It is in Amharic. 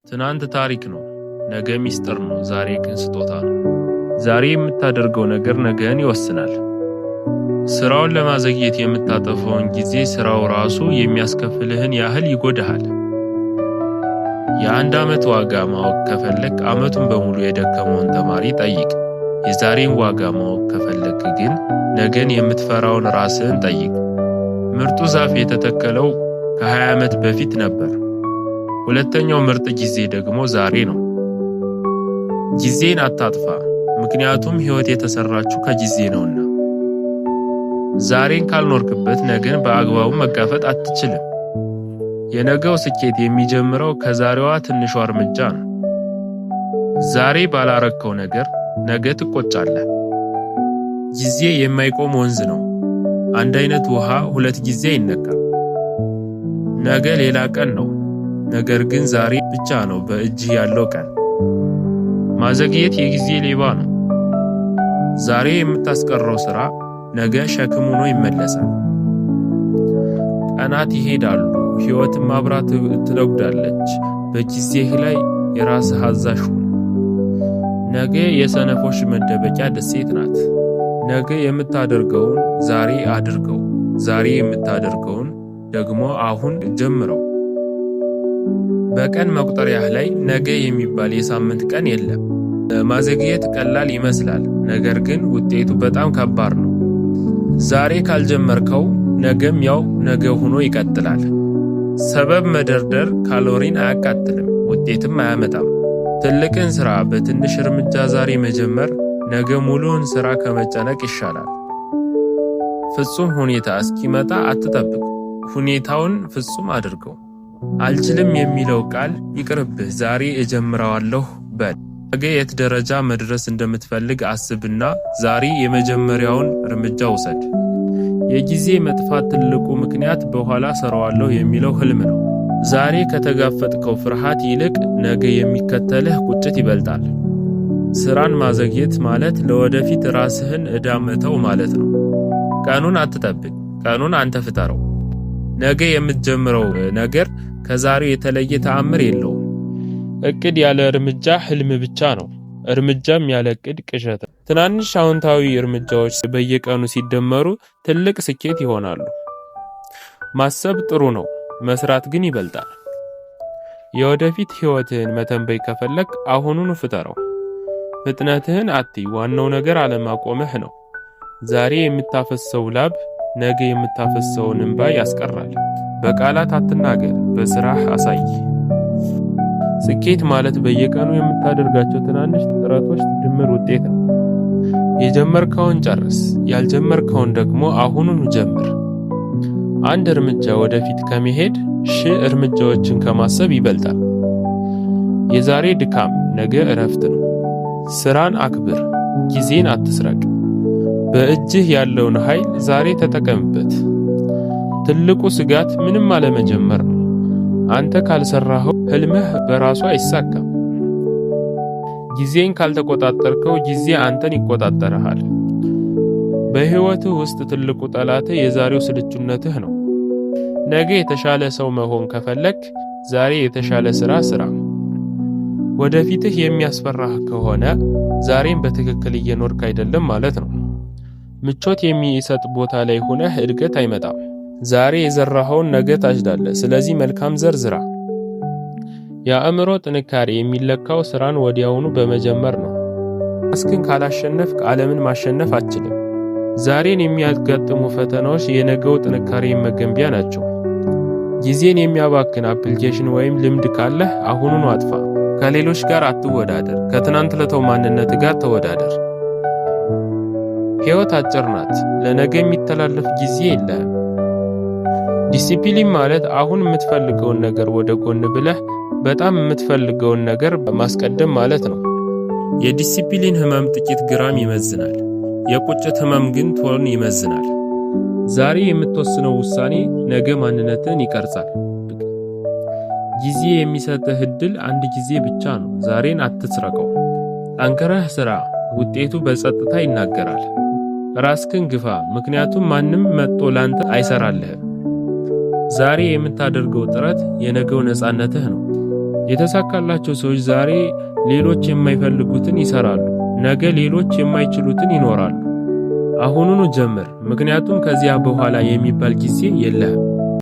ትናንት ታሪክ ነው፣ ነገ ሚስጥር ነው፣ ዛሬ ግን ስጦታ ነው። ዛሬ የምታደርገው ነገር ነገን ይወስናል። ስራውን ለማዘግየት የምታጠፋውን ጊዜ ስራው ራሱ የሚያስከፍልህን ያህል ይጎዳሃል። የአንድ ዓመት ዋጋ ማወቅ ከፈለክ ዓመቱን በሙሉ የደከመውን ተማሪ ጠይቅ። የዛሬን ዋጋ ማወቅ ከፈለክ ግን ነገን የምትፈራውን ራስህን ጠይቅ። ምርጡ ዛፍ የተተከለው ከ20 ዓመት በፊት ነበር። ሁለተኛው ምርጥ ጊዜ ደግሞ ዛሬ ነው። ጊዜን አታጥፋ፣ ምክንያቱም ሕይወት የተሰራችው ከጊዜ ነውና። ዛሬን ካልኖርክበት ነገን በአግባቡ መጋፈጥ አትችልም። የነገው ስኬት የሚጀምረው ከዛሬዋ ትንሿ እርምጃ ነው። ዛሬ ባላረከው ነገር ነገ ትቆጫለህ። ጊዜ የማይቆም ወንዝ ነው። አንድ አይነት ውሃ ሁለት ጊዜ አይነካም። ነገ ሌላ ቀን ነው፣ ነገር ግን ዛሬ ብቻ ነው በእጅህ ያለው ቀን። ማዘግየት የጊዜ ሌባ ነው። ዛሬ የምታስቀረው ሥራ ነገ ሸክም ሆኖ ይመለሳል። ቀናት ይሄዳሉ፣ ሕይወትም አብራ ትነጉዳለች። በጊዜህ ላይ የራስህ አዛዥ ሁን። ነገ የሰነፎች መደበቂያ ደሴት ናት። ነገ የምታደርገውን ዛሬ አድርገው፣ ዛሬ የምታደርገውን ደግሞ አሁን ጀምረው። በቀን መቁጠሪያህ ላይ ነገ የሚባል የሳምንት ቀን የለም። ማዘግየት ቀላል ይመስላል፣ ነገር ግን ውጤቱ በጣም ከባድ ነው። ዛሬ ካልጀመርከው ነገም ያው ነገ ሆኖ ይቀጥላል። ሰበብ መደርደር ካሎሪን አያቃጥልም፣ ውጤትም አያመጣም። ትልቅን ሥራ በትንሽ እርምጃ ዛሬ መጀመር ነገ ሙሉውን ሥራ ከመጨነቅ ይሻላል። ፍጹም ሁኔታ እስኪመጣ አትጠብቅ፣ ሁኔታውን ፍጹም አድርገው። አልችልም የሚለው ቃል ይቅርብህ፣ ዛሬ እጀምረዋለሁ በል። ነገ የት ደረጃ መድረስ እንደምትፈልግ አስብና ዛሬ የመጀመሪያውን እርምጃ ውሰድ። የጊዜ መጥፋት ትልቁ ምክንያት በኋላ ሰራዋለሁ የሚለው ህልም ነው። ዛሬ ከተጋፈጥከው ፍርሃት ይልቅ ነገ የሚከተልህ ቁጭት ይበልጣል። ስራን ማዘግየት ማለት ለወደፊት ራስህን ዕዳ መተው ማለት ነው። ቀኑን አትጠብቅ፣ ቀኑን አንተ ፍጠረው። ነገ የምትጀምረው ነገር ከዛሬው የተለየ ተአምር የለውም። እቅድ ያለ እርምጃ ህልም ብቻ ነው። እርምጃም ያለ እቅድ ቅዠት። ትናንሽ አዎንታዊ እርምጃዎች በየቀኑ ሲደመሩ ትልቅ ስኬት ይሆናሉ። ማሰብ ጥሩ ነው፣ መስራት ግን ይበልጣል። የወደፊት ሕይወትህን መተንበይ ከፈለክ አሁኑኑ ፍጠረው። ፍጥነትህን አትይ፣ ዋናው ነገር አለማቆምህ ነው። ዛሬ የምታፈሰው ላብ ነገ የምታፈሰውን እንባ ያስቀራል። በቃላት አትናገር፣ በስራህ አሳይ። ስኬት ማለት በየቀኑ የምታደርጋቸው ትናንሽ ጥረቶች ድምር ውጤት ነው። የጀመርከውን ጨርስ፣ ያልጀመርከውን ደግሞ አሁኑኑ ጀምር። አንድ እርምጃ ወደፊት ከመሄድ 1000 እርምጃዎችን ከማሰብ ይበልጣል። የዛሬ ድካም ነገ እረፍት ነው። ስራን አክብር፣ ጊዜን አትስረቅ። በእጅህ ያለውን ኃይል ዛሬ ተጠቀምበት። ትልቁ ስጋት ምንም አለመጀመር ነው። አንተ ካልሰራኸው ህልምህ በራሱ አይሳካም። ጊዜን ካልተቆጣጠርከው ጊዜ አንተን ይቆጣጠርሃል። በሕይወትህ ውስጥ ትልቁ ጠላትህ የዛሬው ስልቹነትህ ነው። ነገ የተሻለ ሰው መሆን ከፈለክ ዛሬ የተሻለ ሥራ ስራ። ወደፊትህ የሚያስፈራህ ከሆነ ዛሬን በትክክል እየኖርክ አይደለም ማለት ነው። ምቾት የሚሰጥ ቦታ ላይ ሆነህ እድገት አይመጣም። ዛሬ የዘራኸውን ነገ ታጭዳለህ። ስለዚህ መልካም ዘር ዝራ። የአእምሮ ጥንካሬ የሚለካው ስራን ወዲያውኑ በመጀመር ነው። ራስህን ካላሸነፍክ ዓለምን ማሸነፍ አትችልም። ዛሬን የሚያጋጥሙ ፈተናዎች የነገው ጥንካሬ መገንቢያ ናቸው። ጊዜን የሚያባክን አፕሊኬሽን ወይም ልምድ ካለህ አሁኑኑ አጥፋ። ከሌሎች ጋር አትወዳደር፣ ከትናንት ለተው ማንነት ጋር ተወዳደር። ሕይወት አጭር ናት፣ ለነገ የሚተላለፍ ጊዜ የለህም። ዲሲፕሊን ማለት አሁን የምትፈልገውን ነገር ወደ ጎን ብለህ በጣም የምትፈልገውን ነገር ማስቀደም ማለት ነው። የዲሲፕሊን ህመም ጥቂት ግራም ይመዝናል፣ የቁጭት ህመም ግን ቶን ይመዝናል። ዛሬ የምትወስነው ውሳኔ ነገ ማንነትን ይቀርጻል። ጊዜ የሚሰጥህ ዕድል አንድ ጊዜ ብቻ ነው። ዛሬን አትስረቀው። ጠንክረህ ስራ፣ ውጤቱ በጸጥታ ይናገራል። ራስህን ግፋ፣ ምክንያቱም ማንም መጥቶ ላንተ አይሰራልህም። ዛሬ የምታደርገው ጥረት የነገው ነፃነትህ ነው። የተሳካላቸው ሰዎች ዛሬ ሌሎች የማይፈልጉትን ይሰራሉ፣ ነገ ሌሎች የማይችሉትን ይኖራሉ። አሁኑኑ ጀምር፣ ምክንያቱም ከዚያ በኋላ የሚባል ጊዜ የለህም።